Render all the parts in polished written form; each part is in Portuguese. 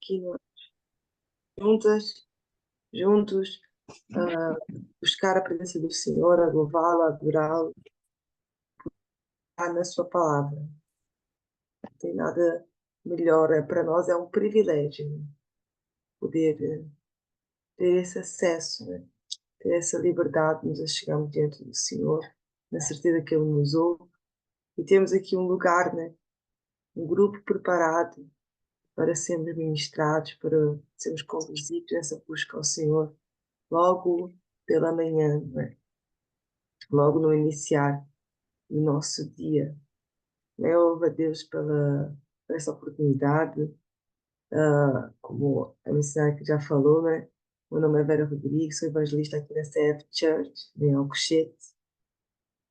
aqui juntas, juntos, a buscar a presença do Senhor, a louvá-lo, a adorá-lo, na sua palavra. Não tem nada melhor, para nós é um privilégio, né? Poder ter esse acesso, né? Ter essa liberdade de nos chegarmos diante do Senhor, na certeza que Ele nos ouve. E temos aqui um lugar, né? Um grupo preparado para sermos ministrados, para sermos conduzidos nessa busca ao Senhor, logo pela manhã, não é? Logo no iniciar do nosso dia. Eu louvo a Deus por essa oportunidade. Como a missionária que já falou, né? Meu nome é Vera Rodrigues, sou evangelista aqui na CF Church, em Alcochete,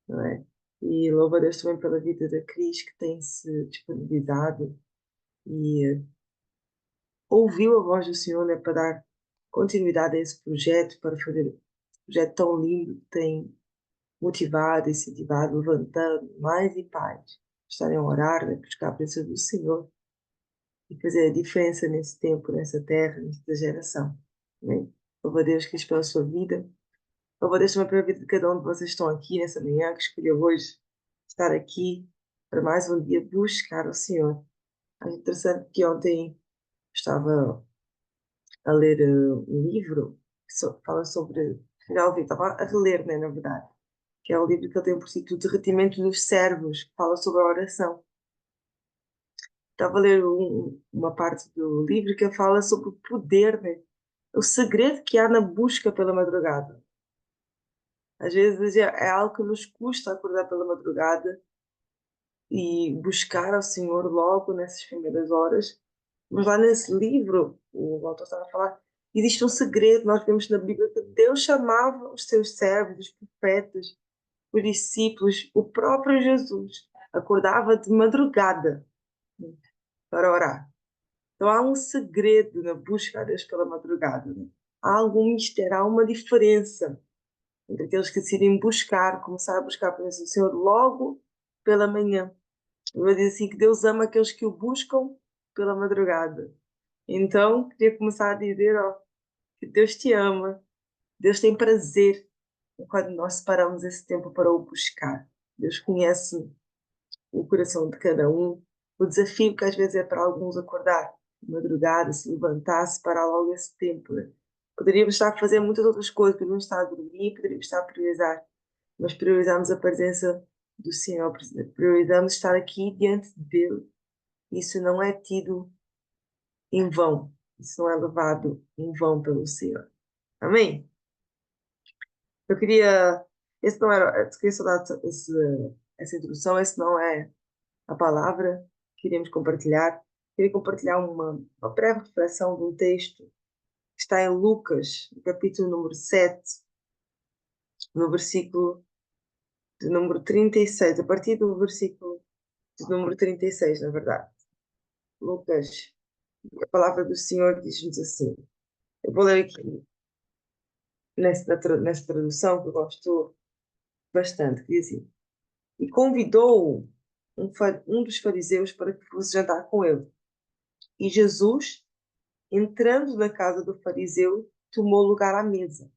não é? E louvo a Deus também pela vida da Cris, que tem se disponibilizado e ouviu a voz do Senhor, né, para dar continuidade a esse projeto, para fazer um projeto tão lindo que tem motivado, incentivado, levantando mais e pais estarem a orar, né, buscar a presença do Senhor e fazer a diferença nesse tempo, nessa terra, nessa geração. Amém? Louvo a Deus, Cristo, pela sua vida. Louvo a Deus também pela vida de cada um de vocês que estão aqui nessa manhã, que escolheu hoje estar aqui para mais um dia buscar o Senhor. É interessante que ontem estava a ler um livro que fala sobre. Já ouvi, estava a reler, né, na verdade, que é um livro que ele tem por título Derretimento dos Servos, que fala sobre a oração. Estava a ler uma parte do livro que fala sobre o poder, né? O segredo que há na busca pela madrugada. Às vezes é algo que nos custa acordar pela madrugada e buscar ao Senhor logo nessas primeiras horas. Mas lá nesse livro, o autor estava a falar, existe um segredo. Nós vemos na Bíblia que Deus chamava os seus servos, os profetas, os discípulos, o próprio Jesus acordava de madrugada para orar. Então há um segredo na busca a Deus pela madrugada, né? Há algum mistério, há uma diferença entre aqueles que decidem buscar, começar a buscar a presença do Senhor logo pela manhã. Eu vou dizer assim que Deus ama aqueles que o buscam pela madrugada. Então, queria começar a dizer, ó, que Deus te ama, Deus tem prazer quando nós separamos esse tempo para o buscar. Deus conhece o coração de cada um. O desafio que às vezes é para alguns acordar de madrugada, se levantar, separar logo esse tempo, né? Poderíamos estar a fazer muitas outras coisas, poderíamos estar a dormir, poderíamos estar a priorizar, mas priorizamos a presença do Senhor, priorizamos estar aqui diante dele. Isso não é tido em vão, isso não é levado em vão pelo Senhor. Amém? Eu queria, esse não era, eu queria só dar essa introdução, esse não é a palavra que iremos compartilhar. Queria compartilhar uma breve reflexão de um texto que está em Lucas, no capítulo número 7, no versículo de número 36, a partir do versículo de número 36, na verdade. Lucas, a palavra do Senhor diz-nos assim. Eu vou ler aqui nessa tradução que eu gosto bastante, que diz assim: E convidou um dos fariseus para que fosse jantar com ele. E Jesus, entrando na casa do fariseu, tomou lugar à mesa.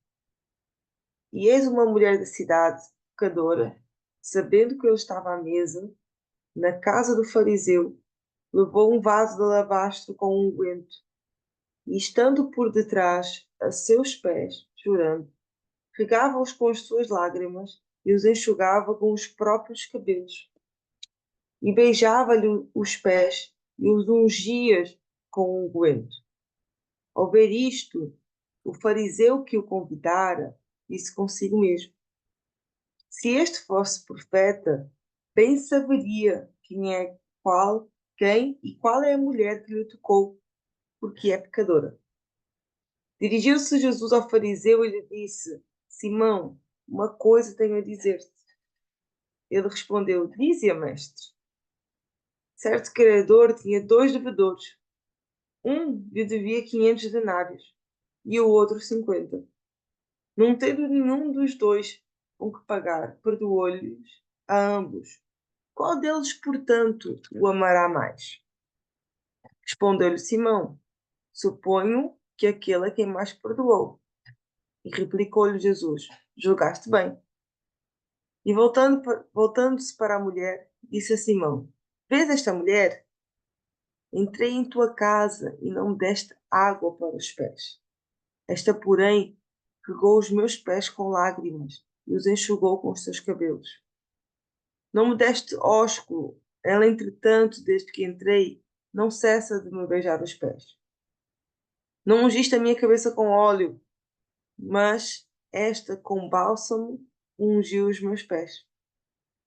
E eis uma mulher da cidade, pecadora, sabendo que ele estava à mesa, na casa do fariseu, levou um vaso de alabastro com unguento, e estando por detrás, a seus pés, chorando, regava-os com as suas lágrimas e os enxugava com os próprios cabelos. E beijava-lhe os pés e os ungia com unguento. Ao ver isto, o fariseu que o convidara disse consigo mesmo: Se este fosse profeta, bem saberia quem e qual é a mulher que lhe tocou, porque é pecadora. Dirigiu-se Jesus ao fariseu e lhe disse: Simão, uma coisa tenho a dizer-te. Ele respondeu: Dize-a, mestre. Certo credor tinha 2 devedores. Um lhe devia 500 denários e o outro 50. Não tendo nenhum dos dois com que pagar, perdoou-lhes a ambos. Qual deles, portanto, o amará mais? Respondeu-lhe Simão. suponho que aquele é quem mais perdoou. E replicou-lhe Jesus: julgaste bem. E voltando-se para a mulher, disse a Simão: vês esta mulher? Entrei em tua casa e não me deste água para os pés. Esta, porém, regou os meus pés com lágrimas e os enxugou com os seus cabelos. Não me deste ósculo. Ela, entretanto, desde que entrei, não cessa de me beijar os pés. Não ungiste a minha cabeça com óleo, mas esta com bálsamo ungiu os meus pés.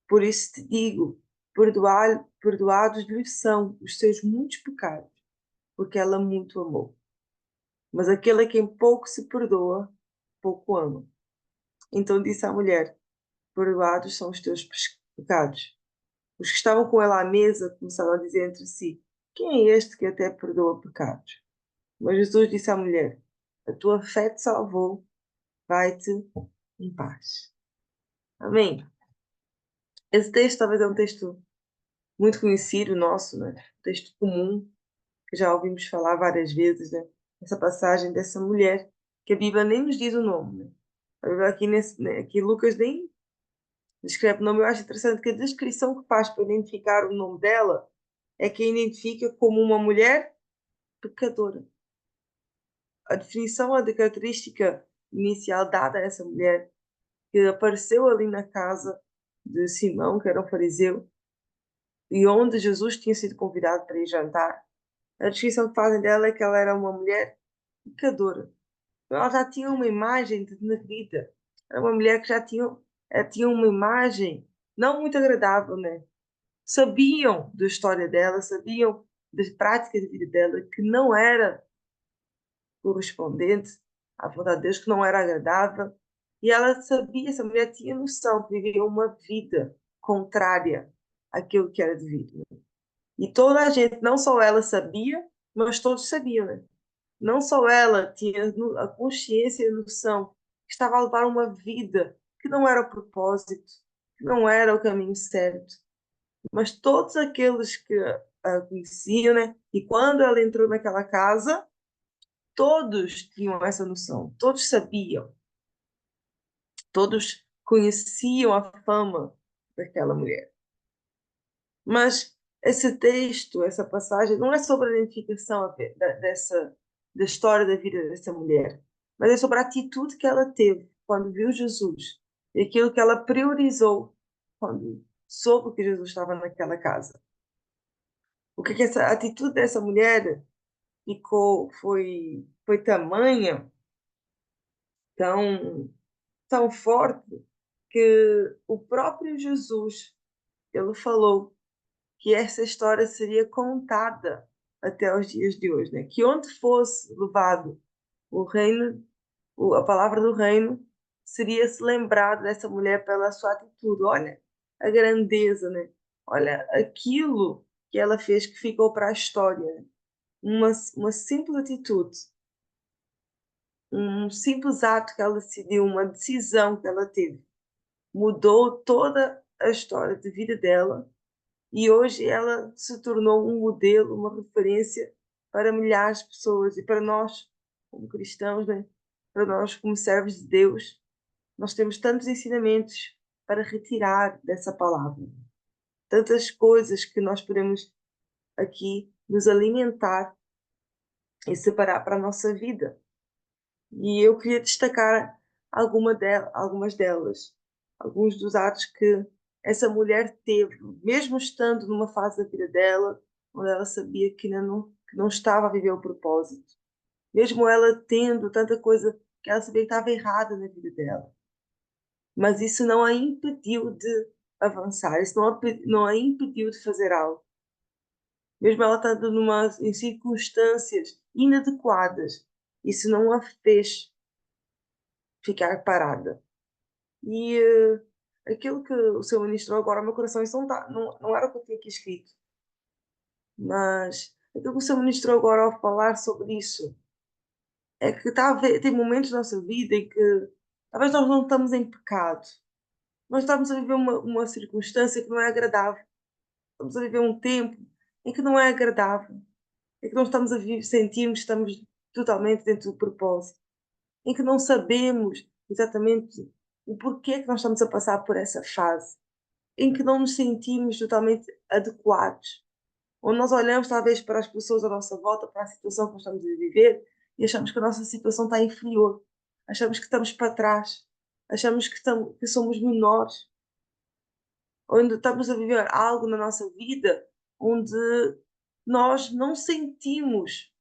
Por isso te digo, perdoados lhe são os seus muitos pecados, porque ela muito amou. Mas aquele a quem pouco se perdoa, pouco ama. Então disse à mulher: perdoados são os teus pecados. Os que estavam com ela à mesa começaram a dizer entre si: quem é este que até perdoa pecados? Mas Jesus disse à mulher: a tua fé te salvou, vai-te em paz. Amém. Esse texto talvez é um texto muito conhecido nosso, né? Um texto comum, que já ouvimos falar várias vezes, né? Essa passagem dessa mulher, que a Bíblia nem nos diz o nome, né? A Bíblia aqui Lucas nem descreve o nome. Eu acho interessante que a descrição que faz para identificar o nome dela é que a identifica como uma mulher pecadora. A definição, a característica inicial dada a essa mulher, que apareceu ali na casa de Simão, que era um fariseu, e onde Jesus tinha sido convidado para ir jantar, a descrição que fazem dela é que ela era uma mulher pecadora. Ela já tinha uma imagem de negrida. Era uma mulher que já tinha uma imagem não muito agradável, né? Sabiam da história dela, sabiam das práticas de vida dela, que não era correspondente à vontade de Deus, que não era agradável. E ela sabia, essa mulher tinha noção que vivia uma vida contrária àquilo que era devido. E toda a gente, não só ela sabia, mas todos sabiam, né? Não só ela tinha a consciência e a noção que estava a levar uma vida que não era o propósito, que não era o caminho certo, mas todos aqueles que a conheciam, né? E quando ela entrou naquela casa, todos tinham essa noção, todos sabiam, todos conheciam a fama daquela mulher. Mas esse texto, essa passagem, não é sobre a identificação da história da vida dessa mulher, mas é sobre a atitude que ela teve quando viu Jesus e aquilo que ela priorizou quando soube que Jesus estava naquela casa. O que essa atitude dessa mulher foi tamanha, tão, tão forte, que o próprio Jesus, ele falou que essa história seria contada até os dias de hoje, né? Que onde fosse levado o reino, a palavra do reino, seria-se lembrado dessa mulher pela sua atitude. Olha a grandeza, né? Olha aquilo que ela fez que ficou para a história. Né? Uma simples atitude, um simples ato que ela decidiu, uma decisão que ela teve, mudou toda a história de vida dela. E hoje ela se tornou um modelo, uma referência para milhares de pessoas e para nós, como cristãos, né? Para nós, como servos de Deus, nós temos tantos ensinamentos para retirar dessa palavra, tantas coisas que nós podemos aqui nos alimentar e separar para a nossa vida. E eu queria destacar algumas delas, alguns dos atos que essa mulher teve, mesmo estando numa fase da vida dela, onde ela sabia que não estava a viver o propósito. Mesmo ela tendo tanta coisa que ela sabia que estava errada na vida dela. Mas isso não a impediu de avançar, isso não a impediu de fazer algo. Mesmo ela estando em circunstâncias inadequadas, isso não a fez ficar parada. E aquilo que o Senhor ministrou agora ao meu coração, isso não era o que eu tinha aqui escrito, mas aquilo que o Senhor ministrou agora ao falar sobre isso é que tem momentos na nossa vida em que talvez nós não estamos em pecado, nós estamos a viver uma circunstância que não é agradável, estamos a viver um tempo em que não é agradável, em que não estamos sentirmos que estamos totalmente dentro do propósito, em que não sabemos exatamente o porquê que nós estamos a passar por essa fase, em que não nos sentimos totalmente adequados, onde nós olhamos talvez para as pessoas à nossa volta, para a situação que nós estamos a viver e achamos que a nossa situação está inferior, achamos que estamos para trás, achamos que somos menores, onde estamos a viver algo na nossa vida onde nós não sentimos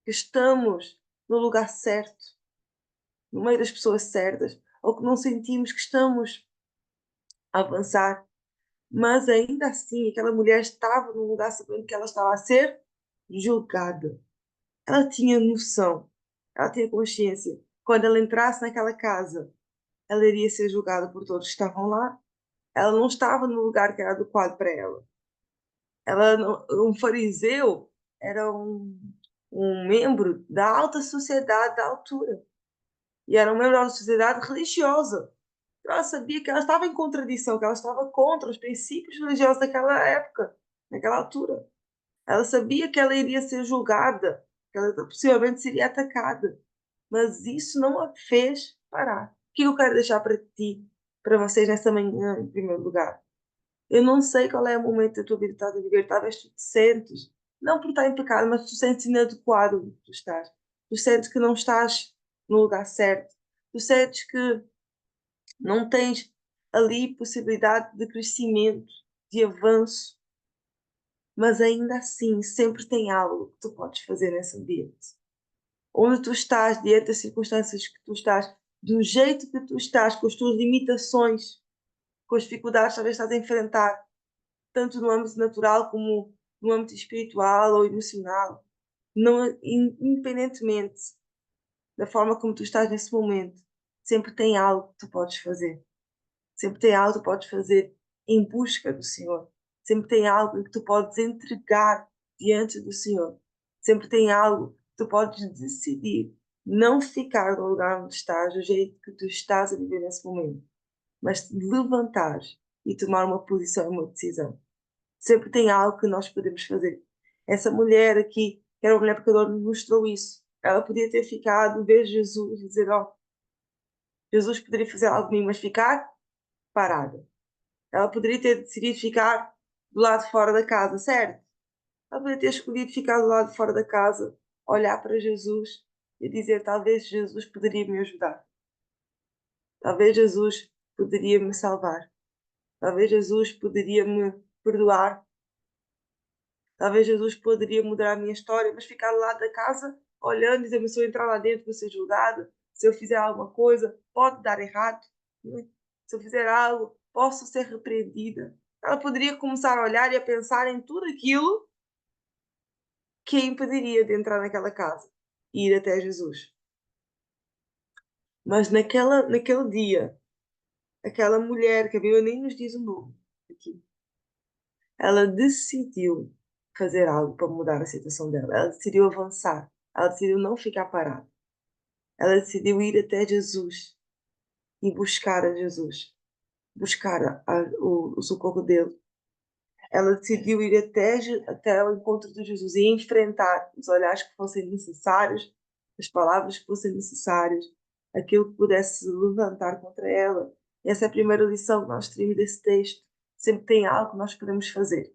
que estamos no lugar certo, no meio das pessoas certas, ou que não sentimos que estamos a avançar. Mas ainda assim, aquela mulher estava num lugar sabendo que ela estava a ser julgada. Ela tinha noção, ela tinha consciência. Quando ela entrasse naquela casa, ela iria ser julgada por todos que estavam lá. Ela não estava no lugar que era adequado para ela. Um fariseu era um membro da alta sociedade da altura. E era um membro da sociedade religiosa. Ela sabia que ela estava em contradição, que ela estava contra os princípios religiosos daquela época, naquela altura. Ela sabia que ela iria ser julgada, que ela possivelmente seria atacada. Mas isso não a fez parar. O que eu quero deixar para ti, para vocês nesta manhã, em primeiro lugar? Eu não sei qual é o momento da tua vida que estás a viver. Talvez tu te sentes, não por estar em pecado, mas tu te sentes inadequado onde tu estás. Tu sentes que não estás no lugar certo. Tu sentes que não tens ali possibilidade de crescimento, de avanço, mas ainda assim sempre tem algo que tu podes fazer nesse ambiente. Onde tu estás, diante das circunstâncias que tu estás, do jeito que tu estás, com as tuas limitações, com as dificuldades que talvez estás a enfrentar, tanto no âmbito natural como no âmbito espiritual ou emocional, não, independentemente da forma como tu estás nesse momento, sempre tem algo que tu podes fazer. Sempre tem algo que tu podes fazer em busca do Senhor. Sempre tem algo que tu podes entregar diante do Senhor. Sempre tem algo que tu podes decidir não ficar no lugar onde estás, do jeito que tu estás a viver nesse momento, mas te levantares e tomar uma posição e uma decisão. Sempre tem algo que nós podemos fazer. Essa mulher aqui, que era uma mulher pecadora, nos mostrou isso. Ela podia ter ficado, ver Jesus e dizer: "Oh, Jesus poderia fazer algo de mim", mas ficar parada. Ela poderia ter decidido ficar do lado de fora da casa, certo? Ela poderia ter escolhido ficar do lado de fora da casa, olhar para Jesus e dizer: talvez Jesus poderia me ajudar. Talvez Jesus poderia me salvar. Talvez Jesus poderia me perdoar. Talvez Jesus poderia mudar a minha história, mas ficar do lado da casa, olhando e dizer: mas se eu entrar lá dentro, vou ser julgado. Se eu fizer alguma coisa, pode dar errado. Se eu fizer algo, posso ser repreendida. Ela poderia começar a olhar e a pensar em tudo aquilo que a impediria de entrar naquela casa e ir até Jesus. Mas naquele dia, aquela mulher, que a Bíblia nem nos diz o nome aqui, ela decidiu fazer algo para mudar a situação dela. Ela decidiu avançar. Ela decidiu não ficar parada. Ela decidiu ir até Jesus e buscar a Jesus, buscar o socorro dele. Ela decidiu ir até o encontro de Jesus e enfrentar os olhares que fossem necessários, as palavras que fossem necessárias, aquilo que pudesse levantar contra ela. Essa é a primeira lição que nós temos desse texto. Sempre tem algo que nós podemos fazer.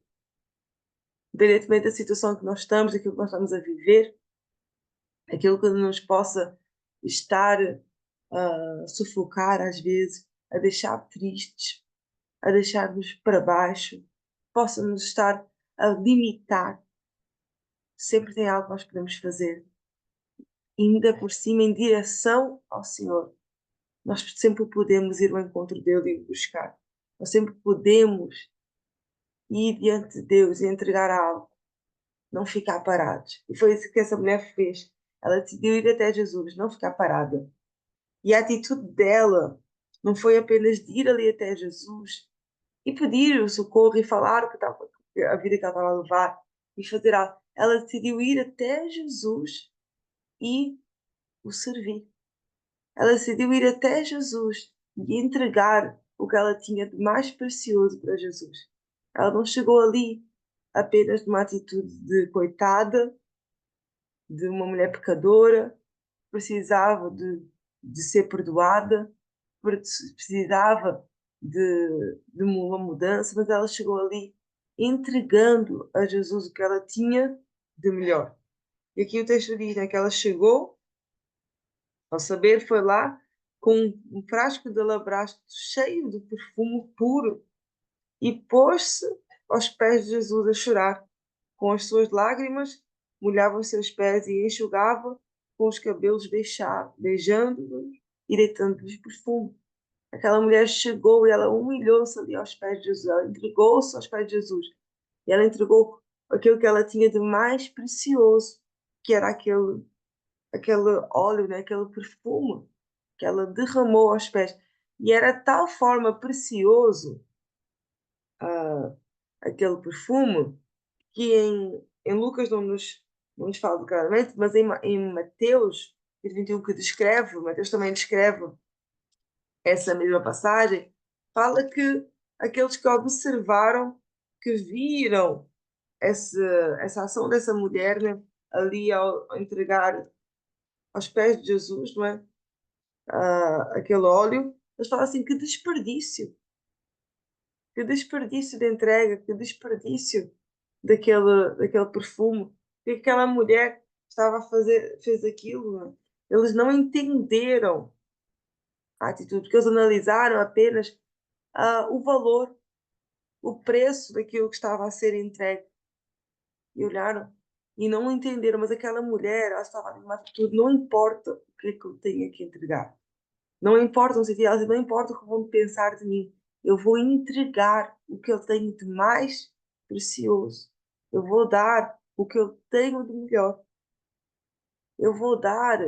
Independentemente da situação que nós estamos, daquilo que nós estamos a viver, aquilo que nos possa estar a sufocar às vezes, a deixar tristes, a deixar-nos para baixo, possa nos estar a limitar. Sempre tem algo que nós podemos fazer, ainda por cima em direção ao Senhor. Nós sempre podemos ir ao encontro dele e o buscar. Nós sempre podemos ir diante de Deus e entregar algo, não ficar parados. E foi isso que essa mulher fez. Ela decidiu ir até Jesus, não ficar parada. E a atitude dela não foi apenas de ir ali até Jesus e pedir o socorro e falar o que estava, a vida que ela estava a levar e fazer algo. Ela decidiu ir até Jesus e o servir. Ela decidiu ir até Jesus e entregar o que ela tinha de mais precioso para Jesus. Ela não chegou ali apenas de uma atitude de coitada, de uma mulher pecadora, precisava de ser perdoada, precisava de uma mudança, mas ela chegou ali entregando a Jesus o que ela tinha de melhor. E aqui o texto diz, né, que ela chegou, ao saber, foi lá com um frasco de alabastro cheio de perfume puro e pôs-se aos pés de Jesus a chorar. Com as suas lágrimas, molhava os seus pés e enxugava com os cabelos, beijando-os e deitando-lhes perfume. Aquela mulher chegou e ela humilhou-se ali aos pés de Jesus, ela entregou-se aos pés de Jesus. E ela entregou aquilo que ela tinha de mais precioso, que era aquele óleo, né? Aquele perfume que ela derramou aos pés. E era de tal forma precioso aquele perfume que em Lucas não nos fala claramente, mas em Mateus 21 que descreve, Mateus também descreve essa mesma passagem, fala que aqueles que observaram, que viram essa, essa ação dessa mulher, né, ali ao entregar aos pés de Jesus, não é? Aquele óleo, eles falam assim, que desperdício de entrega, que desperdício daquele perfume, que aquela mulher estava a fazer, fez aquilo, não é? Eles não entenderam a atitude, porque eles analisaram apenas o valor, o preço daquilo que estava a ser entregue. E olharam e não entenderam, mas aquela mulher, ela estava numa atitude, não importa o que é que eu tenho que entregar. Não importa, não importa o que vão pensar de mim. Eu vou entregar o que eu tenho de mais precioso. Eu vou dar o que eu tenho de melhor. Eu vou dar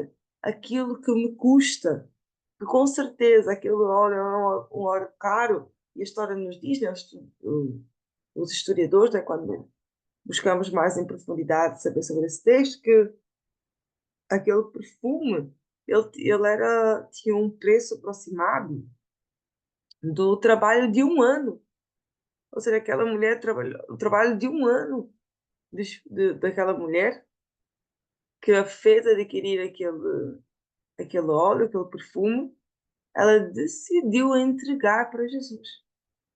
aquilo que me custa. Que com certeza aquele óleo é um óleo caro. E a história nos diz, né, os historiadores, né, quando buscamos mais em profundidade saber sobre esse texto, que aquele perfume tinha um preço aproximado do trabalho de um ano. Ou seja, aquela mulher trabalhou o trabalho de um ano daquela mulher que a fez adquirir aquele óleo, aquele perfume, ela decidiu entregar para Jesus.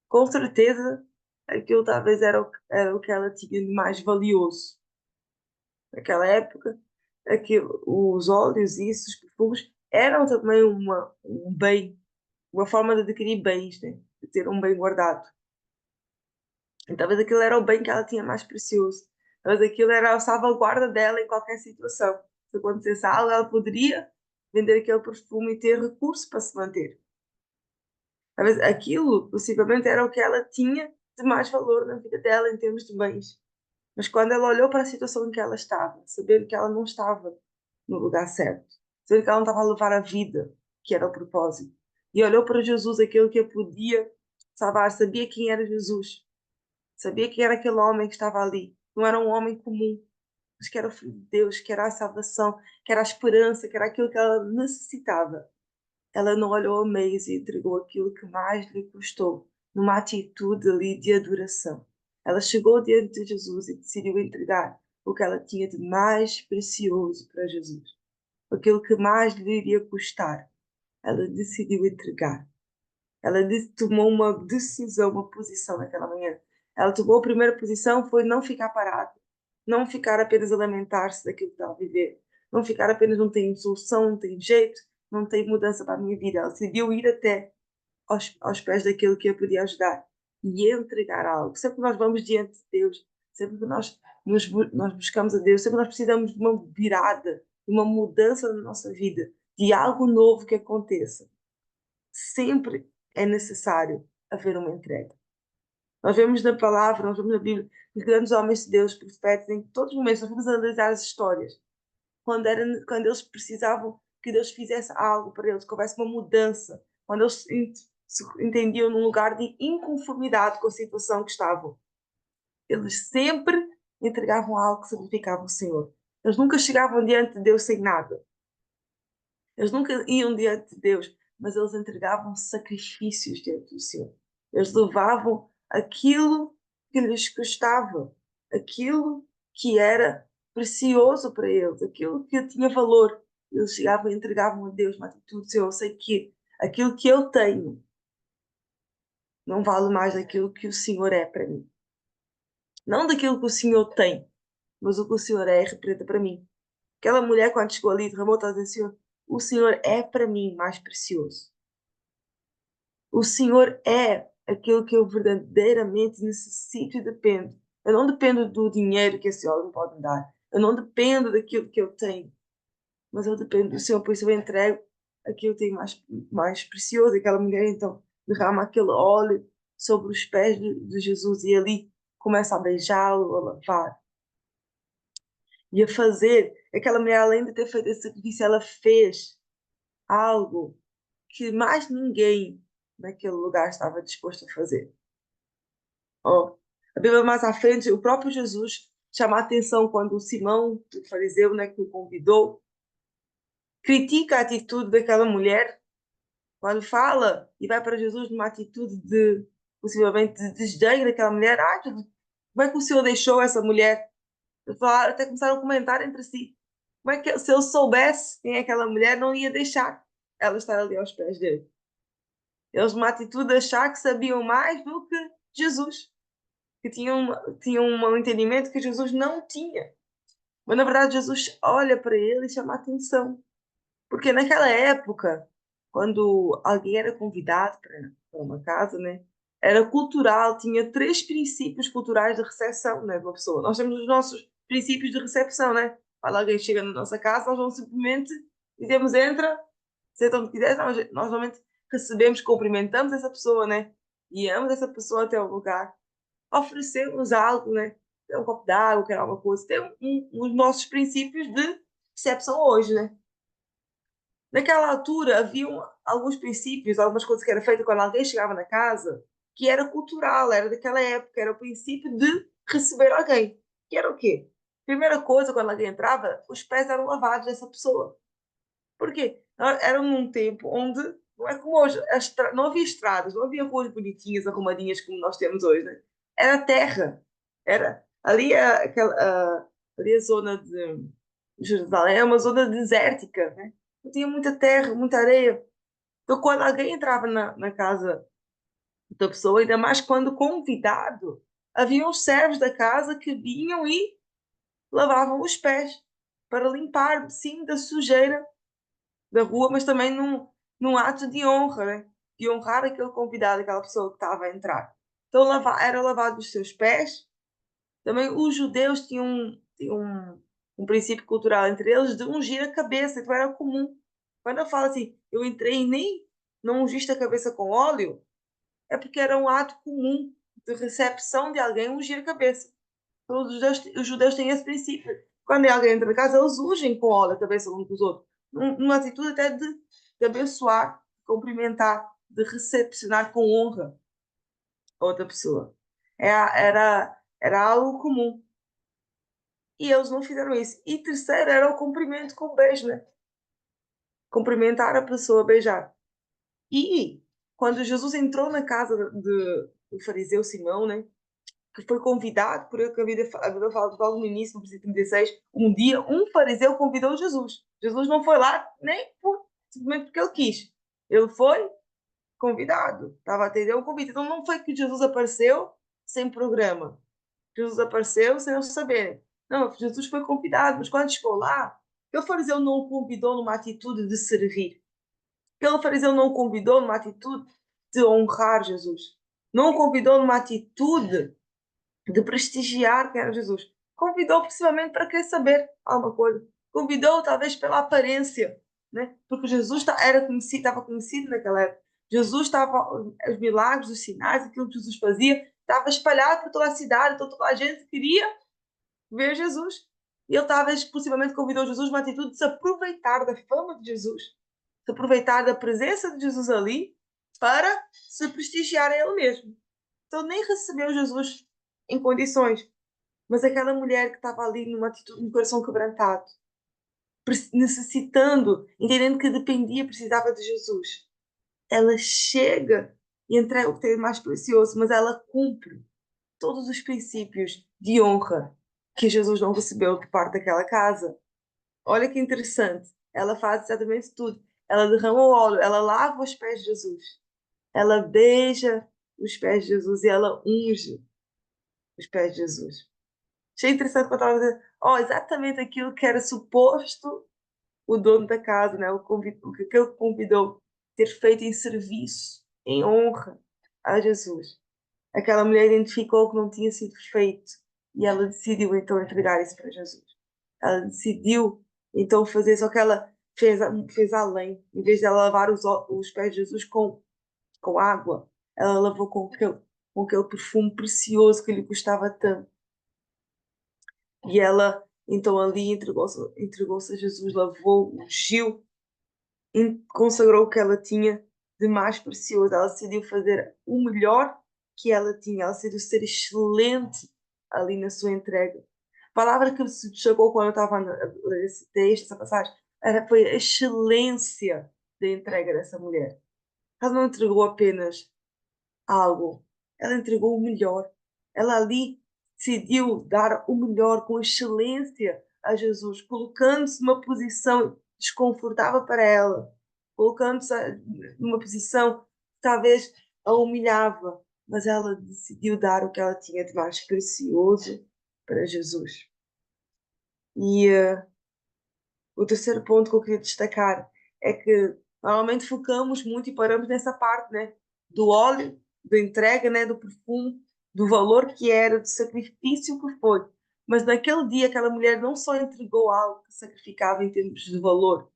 Com certeza, aquilo talvez era o que ela tinha de mais valioso. Naquela época, os óleos e isso, os perfumes, eram também um bem, uma forma de adquirir bens, né? De ter um bem guardado. E talvez aquilo era o bem que ela tinha mais precioso. Talvez aquilo era a salvaguarda dela em qualquer situação. Se acontecesse algo, ela poderia vender aquele perfume e ter recurso para se manter. Talvez aquilo, possivelmente, era o que ela tinha de mais valor na vida dela em termos de bens. Mas quando ela olhou para a situação em que ela estava, sabendo que ela não estava no lugar certo, sabendo que ela não estava a levar a vida, que era o propósito, e olhou para Jesus, aquele que a podia salvar, sabia quem era Jesus, sabia que era aquele homem que estava ali. Não era um homem comum, mas que era o Filho de Deus, que era a salvação, que era a esperança, que era aquilo que ela necessitava. Ela não olhou a meios e entregou aquilo que mais lhe custou, numa atitude ali de adoração. Ela chegou diante de Jesus e decidiu entregar o que ela tinha de mais precioso para Jesus. Aquilo que mais lhe iria custar. Ela decidiu entregar. Ela tomou uma decisão, uma posição naquela manhã. Ela tomou a primeira posição, foi não ficar parada, não ficar apenas a lamentar-se daquilo que estava a viver, não ficar apenas não tem solução, não tem jeito, não tem mudança para a minha vida. Ela decidiu ir até aos pés daquilo que a podia ajudar e entregar algo. Sempre que nós vamos diante de Deus, sempre que nós buscamos a Deus, sempre que nós precisamos de uma virada, de uma mudança na nossa vida, de algo novo que aconteça, sempre é necessário haver uma entrega. Nós vemos na palavra, nós vemos na Bíblia, os grandes homens de Deus, profetas, em todos os momentos, nós vamos analisar as histórias. Quando eles precisavam que Deus fizesse algo para eles, que houvesse uma mudança, quando eles se entendiam num lugar de inconformidade com a situação que estavam, eles sempre entregavam algo que significava o Senhor. Eles nunca chegavam diante de Deus sem nada. Eles nunca iam diante de Deus, mas eles entregavam sacrifícios diante do Senhor. Eles levavam aquilo que lhes custava. aquilo que era precioso para eles, aquilo que tinha valor. Eles chegavam e entregavam a Deus uma atitude: eu sei que aquilo que eu tenho não vale mais daquilo que o Senhor é para mim. Não daquilo que o Senhor tem, mas o que o Senhor é representa para mim. Aquela mulher, quando chegou ali, derramou, está a dizer: Senhor, o Senhor é para mim mais precioso. O Senhor é aquilo que eu verdadeiramente necessito e dependo. Eu não dependo do dinheiro que esse homem pode me dar. Eu não dependo daquilo que eu tenho. Mas eu dependo do Senhor, por isso eu entrego aquilo que eu tenho mais precioso. Aquela mulher, então, derrama aquele óleo sobre os pés de Jesus e ali começa a beijá-lo, a lavar e a fazer. Aquela mulher, além de ter feito esse sacrifício, ela fez algo que mais ninguém naquele lugar estava disposto a fazer. Oh, a Bíblia mais à frente, o próprio Jesus chama a atenção quando o Simão, o fariseu, né, que o convidou, critica a atitude daquela mulher, quando fala e vai para Jesus numa atitude de, possivelmente, de desdém daquela mulher. Ah, como é que o Senhor deixou essa mulher? Até começaram a comentar entre si. Como é que, se eu soubesse quem é aquela mulher, não ia deixar ela estar ali aos pés dele. Eles, numa atitude de achar que sabiam mais do que Jesus, que tinham um entendimento que Jesus não tinha. Mas, na verdade, Jesus olha para ele e chama a atenção. Porque naquela época, quando alguém era convidado para uma casa, né, era cultural, tinha três princípios culturais de recepção, né, de uma pessoa. Nós temos os nossos princípios de recepção, né? Quando alguém chega na nossa casa, nós não simplesmente dizemos entra, senta onde quiser. Nós normalmente recebemos, cumprimentamos essa pessoa, né? Guiamos essa pessoa até o lugar, oferecemos algo, né? Um copo d'água, quer alguma coisa. Tem os nossos princípios de recepção hoje, né? Naquela altura, haviam alguns princípios, algumas coisas que eram feitas quando alguém chegava na casa, que era cultural, era daquela época, era o princípio de receber alguém. Que era o quê? Primeira coisa, quando alguém entrava, os pés eram lavados dessa pessoa. Por quê? Era num tempo onde, não é como hoje, não havia estradas, não havia ruas bonitinhas, arrumadinhas como nós temos hoje, né? Era terra. Era ali ali a zona de Jerusalém é uma zona desértica, né? Não tinha muita terra, muita areia. Então, quando alguém entrava na casa da pessoa, ainda mais quando convidado, havia os servos da casa que vinham e lavavam os pés para limpar, sim, da sujeira da rua, mas também num ato de honra, né? De honrar aquele convidado, aquela pessoa que estava a entrar. Então, era lavado os seus pés. Também os judeus tinham um princípio cultural entre eles de ungir a cabeça, então era comum. Quando eu falo assim, eu entrei e nem não ungiste a cabeça com óleo, é porque era um ato comum de recepção de alguém ungir a cabeça. Então, os judeus têm esse princípio. Quando alguém entra na casa, eles ungem com óleo a cabeça uns dos outros. Numa atitude até de abençoar, de cumprimentar, de recepcionar com honra a outra pessoa. Era algo comum. E eles não fizeram isso. E terceiro era o cumprimento com o beijo, né? Cumprimentar a pessoa, beijar. E quando Jesus entrou na casa do fariseu Simão, né? Que foi convidado por ele, que a Bíblia fala logo no início, no versículo 36, um dia um fariseu convidou Jesus. Jesus não foi lá nem simplesmente porque ele quis. Ele foi convidado, estava a atender um convite. Então não foi que Jesus apareceu sem programa. Jesus apareceu sem eles saberem. Não, Jesus foi convidado, mas quando chegou lá, aquele fariseu não o convidou numa atitude de servir. Aquele fariseu não o convidou numa atitude de honrar Jesus. Não o convidou numa atitude de prestigiar quem era Jesus. Convidou possivelmente para querer saber alguma coisa. Convidou talvez pela aparência, né? Porque Jesus era conhecido, estava conhecido naquela época. Jesus estava, os milagres, os sinais, aquilo que Jesus fazia, estava espalhado por toda a cidade, então toda a gente queria ver Jesus. E ele talvez possivelmente convidou Jesus numa atitude de se aproveitar da fama de Jesus, se aproveitar da presença de Jesus ali para se prestigiar a ele mesmo. Então nem recebeu Jesus em condições, mas aquela mulher que estava ali numa atitude, um coração quebrantado, necessitando, entendendo que dependia, precisava de Jesus. Ela chega e entrega o que tem mais precioso, mas ela cumpre todos os princípios de honra que Jesus não recebeu de parte daquela casa. Olha que interessante. Ela faz exatamente tudo. Ela derrama o óleo, ela lava os pés de Jesus. Ela beija os pés de Jesus e ela unge os pés de Jesus. Achei interessante quando ela dizer, exatamente aquilo que era suposto o dono da casa, né? O que ele convidou ter feito em serviço, em honra a Jesus. Aquela mulher identificou que não tinha sido feito e ela decidiu então entregar isso para Jesus. Ela decidiu então fazer, só que ela fez além. Em vez de ela lavar os pés de Jesus com água, ela lavou com aquele perfume precioso que lhe custava tanto. E ela então ali entregou-se a Jesus, lavou, ungiu, consagrou o que ela tinha de mais precioso. Ela decidiu fazer o melhor que ela tinha. Ela decidiu ser excelente ali na sua entrega. A palavra que me chegou quando eu estava a ler esse texto, essa passagem, foi a excelência da entrega dessa mulher. Ela não entregou apenas algo, ela entregou o melhor. Ela ali decidiu dar o melhor com excelência a Jesus, colocando-se numa posição desconfortável para ela, colocando-se numa posição que talvez a humilhava, mas ela decidiu dar o que ela tinha de mais precioso para Jesus. E o terceiro ponto que eu queria destacar é que normalmente focamos muito e paramos nessa parte, né? Do óleo, da entrega, né? Do perfume, do valor que era, do sacrifício que foi. Mas naquele dia, aquela mulher não só entregou algo que sacrificava em termos de valor,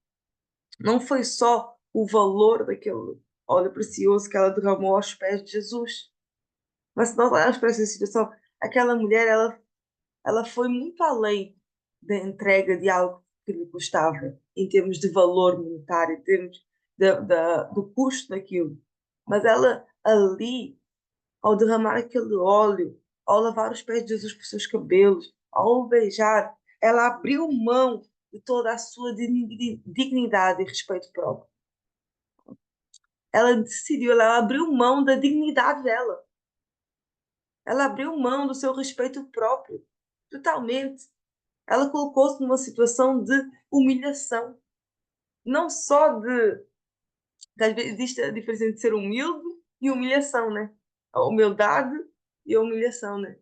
não foi só o valor daquele óleo precioso que ela derramou aos pés de Jesus. Mas se nós olharmos para essa situação, aquela mulher, ela foi muito além da entrega de algo que lhe custava, em termos de valor monetário, em termos do custo daquilo. Mas ela ali, ao derramar aquele óleo, ao lavar os pés de Jesus por seus cabelos, ao o beijar, ela abriu mão de toda a sua dignidade e respeito próprio. Ela decidiu, ela abriu mão da dignidade dela. Ela abriu mão do seu respeito próprio, totalmente. Ela colocou-se numa situação de humilhação. Não só que às vezes existe a diferença entre ser humilde e humilhação, né? A humildade e a humilhação, né?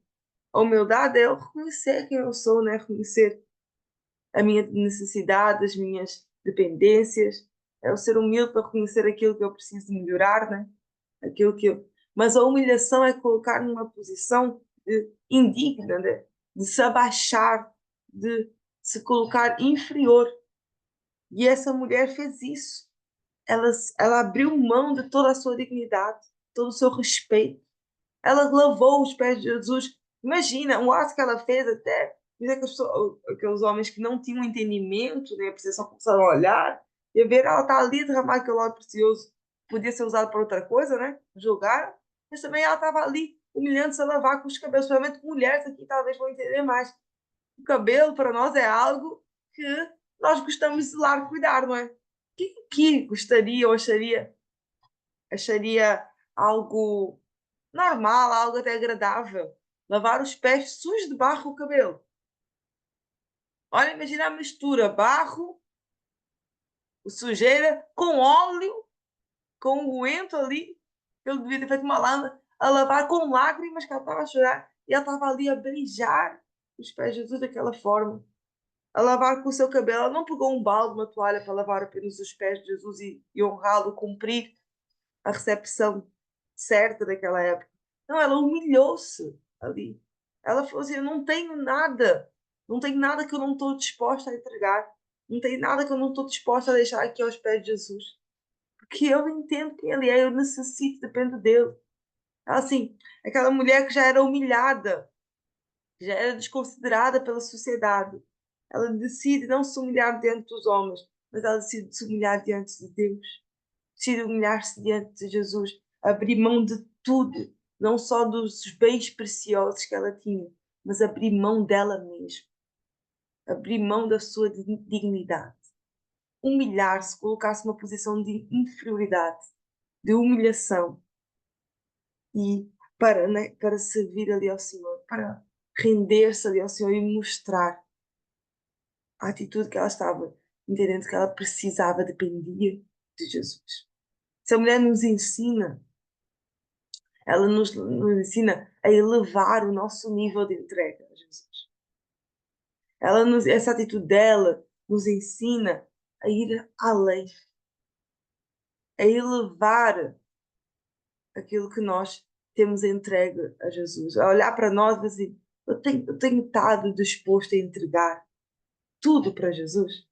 A humildade é eu reconhecer quem eu sou, né? Reconhecer a minha necessidade, as minhas dependências. É o ser humilde para reconhecer aquilo que eu preciso melhorar, né? Aquilo que eu... Mas a humilhação é colocar numa posição indigna, né? De se abaixar, de se colocar inferior. E essa mulher fez isso. Ela, ela abriu mão de toda a sua dignidade, todo o seu respeito. Ela lavou os pés de Jesus. Imagina, um ato que ela fez até. Aqueles homens que não tinham entendimento, né? Só começaram a olhar e a ver, ela está ali a derramar aquele óleo precioso. Podia ser usado para outra coisa, né? Julgar. Mas também ela estava ali, humilhando-se a lavar com os cabelos. Principalmente mulheres aqui talvez vão entender mais. O cabelo para nós é algo que nós gostamos de zelar, cuidar, não é? Quem que gostaria ou acharia algo normal, algo até agradável? Lavar os pés sujos de barro o cabelo. Olha, imagina a mistura, barro, sujeira, com óleo, com o unguento ali. Ele devia ter feito uma lama a lavar com lágrimas que ela estava a chorar e ela estava ali a beijar os pés de Jesus daquela forma. A lavar com o seu cabelo. Ela não pegou um balde, uma toalha para lavar apenas os pés de Jesus e honrá-lo, cumprir a recepção certa daquela época. Não, ela humilhou-se ali. Ela falou assim: eu não tenho nada, não tenho nada que eu não estou disposta a entregar, não tenho nada que eu não estou disposta a deixar aqui aos pés de Jesus, porque eu entendo quem Ele é, eu necessito, dependo dele. Ela, assim, aquela mulher que já era humilhada, já era desconsiderada pela sociedade, ela decide não se humilhar diante dos homens, mas ela decide se humilhar diante de Deus, decide humilhar-se diante de Jesus, abrir mão de tudo, não só dos bens preciosos que ela tinha, mas abrir mão dela mesma, abrir mão da sua dignidade, humilhar-se, colocar-se numa posição de inferioridade, de humilhação e para, né, para servir ali ao Senhor, para render-se ali ao Senhor e mostrar a atitude que ela estava, entendendo que ela precisava, dependia de Jesus. Essa mulher nos ensina, ela nos ensina a elevar o nosso nível de entrega a Jesus. Essa atitude dela nos ensina a ir além, a elevar aquilo que nós temos entregue a Jesus, a olhar para nós e dizer, eu tenho estado disposto a entregar tudo para Jesus,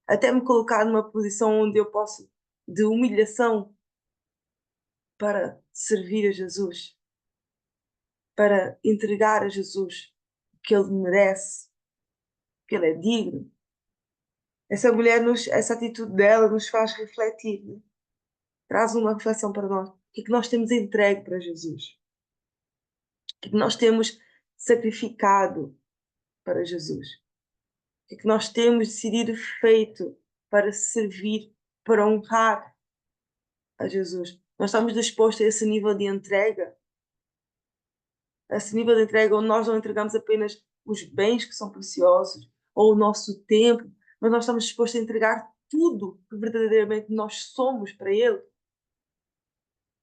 até me colocar numa posição onde eu posso, de humilhação, para servir a Jesus, para entregar a Jesus o que Ele merece, que Ele é digno. Essa atitude dela nos faz refletir, né? Traz uma reflexão para nós. O que é que nós temos entregue para Jesus? O que é que nós temos sacrificado para Jesus? O que é que nós temos decidido feito para servir, para honrar a Jesus? Nós estamos dispostos a esse nível de entrega? A esse nível de entrega onde nós não entregamos apenas os bens que são preciosos ou o nosso tempo, mas nós estamos dispostos a entregar tudo que verdadeiramente nós somos para Ele,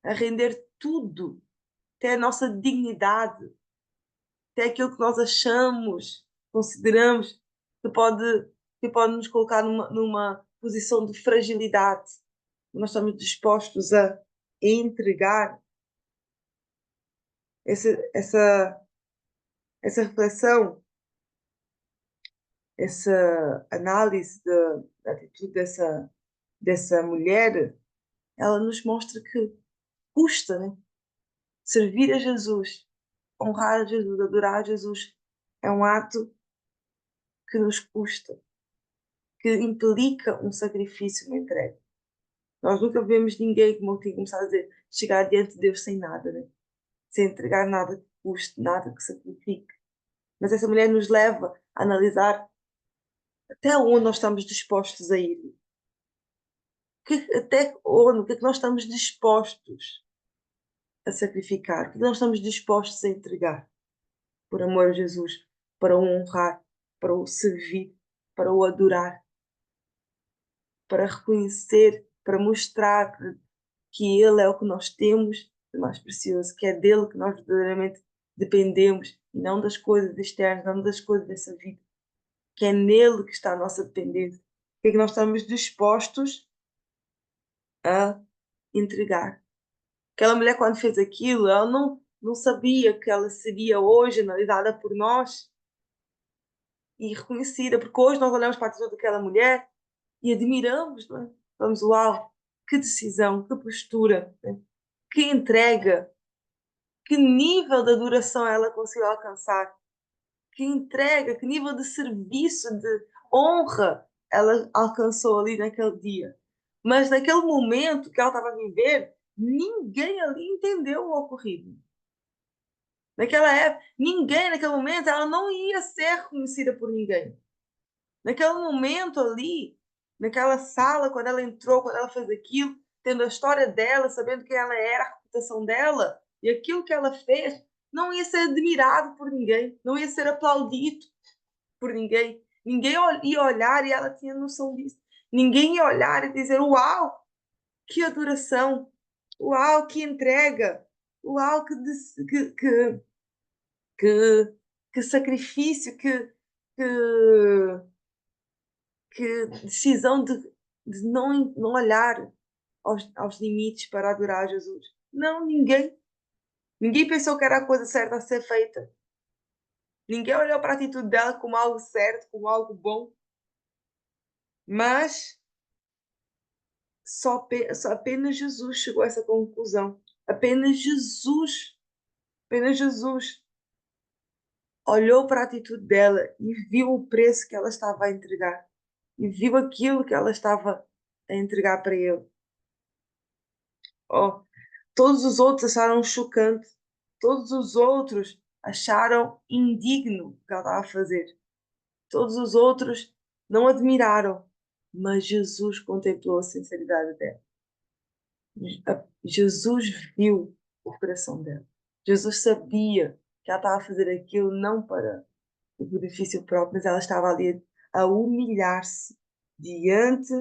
a render tudo, até a nossa dignidade, até aquilo que nós achamos, consideramos que pode nos colocar numa posição de fragilidade. Nós estamos dispostos a entregar essa, essa reflexão, essa análise da atitude dessa mulher. Ela nos mostra que custa, né? Servir a Jesus, honrar a Jesus, adorar a Jesus é um ato que nos custa, que implica um sacrifício, uma entrega. Nós nunca vemos ninguém, como eu tinha começado a dizer, chegar diante de Deus sem nada, né? Sem entregar nada que custe, nada que sacrifique. Mas essa mulher nos leva a analisar até onde nós estamos dispostos a ir. Até onde, o que é que nós estamos dispostos a sacrificar? O que é que nós estamos dispostos a entregar por amor a Jesus, para o honrar, para o servir, para o adorar, para reconhecer, para mostrar que Ele é o que nós temos de mais precioso, que é dele que nós verdadeiramente dependemos, e não das coisas externas, não das coisas dessa vida, que é nele que está a nossa dependência. O que é que nós estamos dispostos a entregar? Aquela mulher, quando fez aquilo, ela não sabia que ela seria hoje analisada por nós e reconhecida, porque hoje nós olhamos para a atitude daquela mulher e admiramos, não é? Vamos, uau, que decisão, que postura, né? Que entrega, que nível de adoração ela conseguiu alcançar, que entrega, que nível de serviço, de honra ela alcançou ali naquele dia. Mas naquele momento que ela estava a viver, ninguém ali entendeu o ocorrido. Naquela época, ninguém, naquele momento, ela não ia ser reconhecida por ninguém. Naquele momento ali, naquela sala, quando ela entrou, quando ela fez aquilo, tendo a história dela, sabendo quem ela era, a reputação dela, e aquilo que ela fez, não ia ser admirado por ninguém, não ia ser aplaudido por ninguém. Ninguém ia olhar e ela tinha noção disso. Ninguém ia olhar e dizer: Uau, que adoração! Uau, que entrega! Uau, que, que sacrifício! Que decisão de não olhar aos limites para adorar Jesus. Não, ninguém. Ninguém pensou que era a coisa certa a ser feita. Ninguém olhou para a atitude dela como algo certo, como algo bom. Mas só apenas Jesus chegou a essa conclusão. Apenas Jesus olhou para a atitude dela e viu o preço que ela estava a entregar. E viu aquilo que ela estava a entregar para ele. Oh, todos os outros acharam chocante. Todos os outros acharam indigno o que ela estava a fazer. Todos os outros não admiraram. Mas Jesus contemplou a sinceridade dela. Jesus viu o coração dela. Jesus sabia que ela estava a fazer aquilo não para o benefício próprio, mas ela estava ali a humilhar-se diante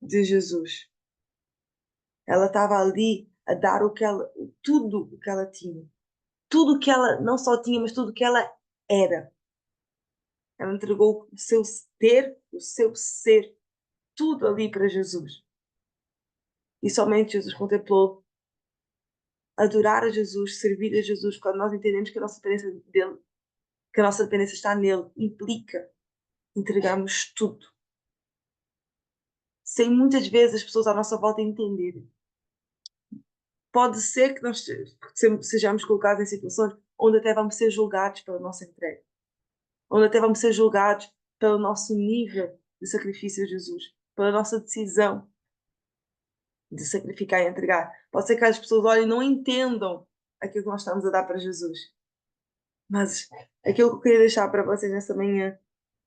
de Jesus. Ela estava ali a dar tudo o que ela tinha. Tudo o que ela não só tinha, mas tudo o que ela era. Ela entregou o seu ter, o seu ser, tudo ali para Jesus. E somente Jesus contemplou adorar a Jesus, servir a Jesus, quando nós entendemos que a nossa dependência dele, que a nossa dependência está nele, implica entregarmos tudo. Sem muitas vezes as pessoas à nossa volta entenderem. Pode ser que nós sejamos colocados em situações onde até vamos ser julgados pela nossa entrega, onde até vamos ser julgados pelo nosso nível de sacrifício a Jesus, pela nossa decisão de sacrificar e entregar. Pode ser que as pessoas olhem e não entendam aquilo que nós estamos a dar para Jesus. Mas aquilo que eu queria deixar para vocês nessa manhã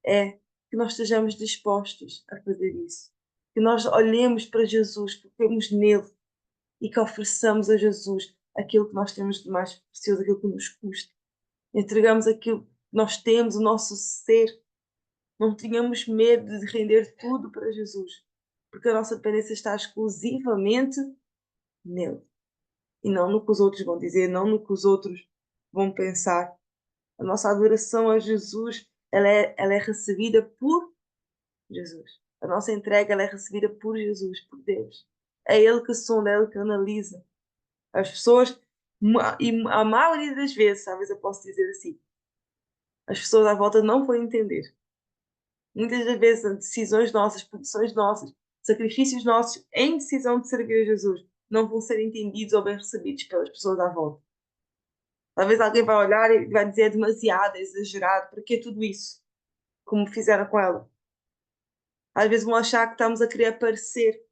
é que nós estejamos dispostos a fazer isso. Que nós olhemos para Jesus, foquemos nele e que ofereçamos a Jesus aquilo que nós temos de mais precioso, aquilo que nos custa. Entregamos aquilo que nós temos, o nosso ser. Não tenhamos medo de render tudo para Jesus, porque a nossa dependência está exclusivamente nele. E não no que os outros vão dizer, não no que os outros vão pensar. A nossa adoração a Jesus, ela é recebida por Jesus. A nossa entrega, ela é recebida por Jesus, por Deus. É Ele que sonda, é Ele que analisa. As pessoas, e a maioria das vezes, talvez eu possa dizer assim, as pessoas à volta não vão entender. Muitas das vezes, as decisões nossas, posições nossas, sacrifícios nossos em decisão de servir a Jesus, não vão ser entendidos ou bem recebidos pelas pessoas à volta. Talvez alguém vai olhar e vai dizer é demasiado, é exagerado, para que tudo isso? Como fizeram com ela. Às vezes vão achar que estamos a querer aparecer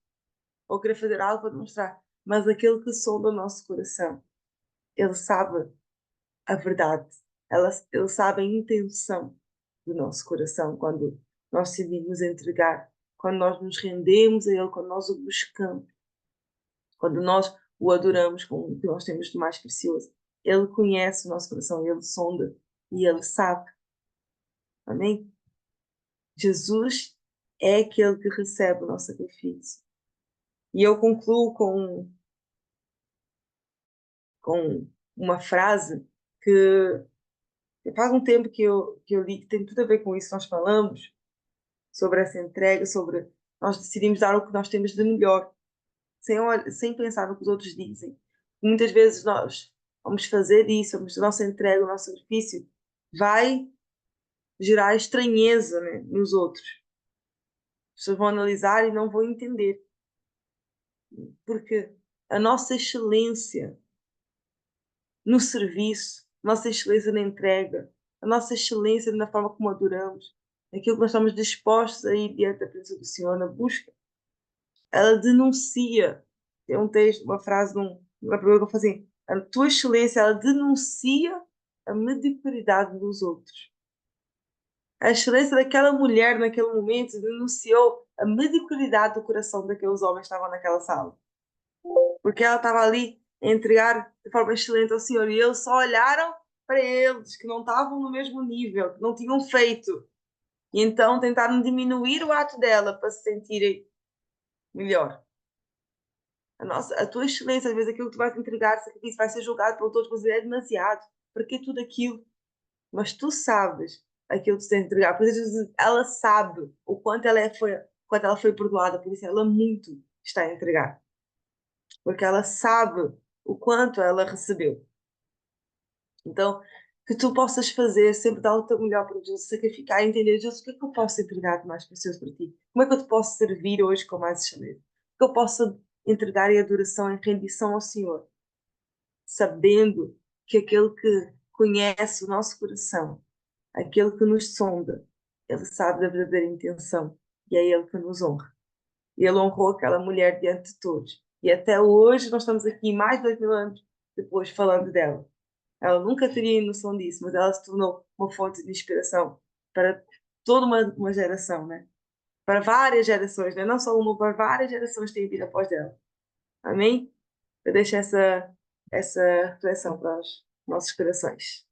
ou querer fazer algo para demonstrar, mas aquele que sonda o nosso coração, ele sabe a verdade, ele sabe a intenção do nosso coração quando nós decidimos entregar, quando nós nos rendemos a Ele, quando nós o buscamos, quando nós o adoramos com o que nós temos de mais precioso. Ele conhece o nosso coração, Ele sonda e Ele sabe. Amém? Jesus é aquele que recebe o nosso sacrifício. E eu concluo com uma frase que faz um tempo que eu li, que tem tudo a ver com isso que nós falamos, sobre essa entrega, sobre nós decidimos dar o que nós temos de melhor, sem pensar no que os outros dizem. Muitas vezes nós vamos fazer isso, a nossa entrega, o nosso sacrifício, vai gerar estranheza, né, nos outros. As pessoas vão analisar e não vão entender. Porque a nossa excelência no serviço, a nossa excelência na entrega, a nossa excelência na forma como adoramos, aquilo que nós estamos dispostos a ir diante da presença do Senhor na busca, ela denuncia. Tem um texto, uma frase uma pergunta que eu assim, a tua excelência, ela denuncia a mediocridade dos outros. A excelência daquela mulher naquele momento denunciou a mediocridade do coração daqueles homens que estavam naquela sala. Porque ela estava ali a entregar de forma excelente ao Senhor e eles só olharam para eles, que não estavam no mesmo nível, que não tinham feito. E então tentaram diminuir o ato dela para se sentirem melhor. A tua excelência, às vezes aquilo que tu vais entregar, sacrifício, vai ser julgado por todos, mas é demasiado. Para que tudo aquilo? Mas tu sabes aquilo que tu tens de entregar. Por isso, ela sabe o quanto ela foi perdoada, por isso ela muito está a entregar. Porque ela sabe o quanto ela recebeu. Então, que tu possas fazer, sempre dar o teu melhor para Jesus, sacrificar e entender, Jesus, o que é que eu posso entregar de mais precioso para ti? Como é que eu te posso servir hoje com mais excelência? O que eu posso entregar em adoração, em rendição ao Senhor, sabendo que aquele que conhece o nosso coração, aquele que nos sonda, ele sabe da verdadeira intenção e é ele que nos honra. E ele honrou aquela mulher diante de todos. E até hoje nós estamos aqui, mais de 2000 anos depois, falando dela. Ela nunca teria noção disso, mas ela se tornou uma fonte de inspiração para toda uma geração, né? Para várias gerações, né? Não só uma, para várias gerações têm vindo após dela. Amém? Eu deixo essa reflexão para os nossos corações.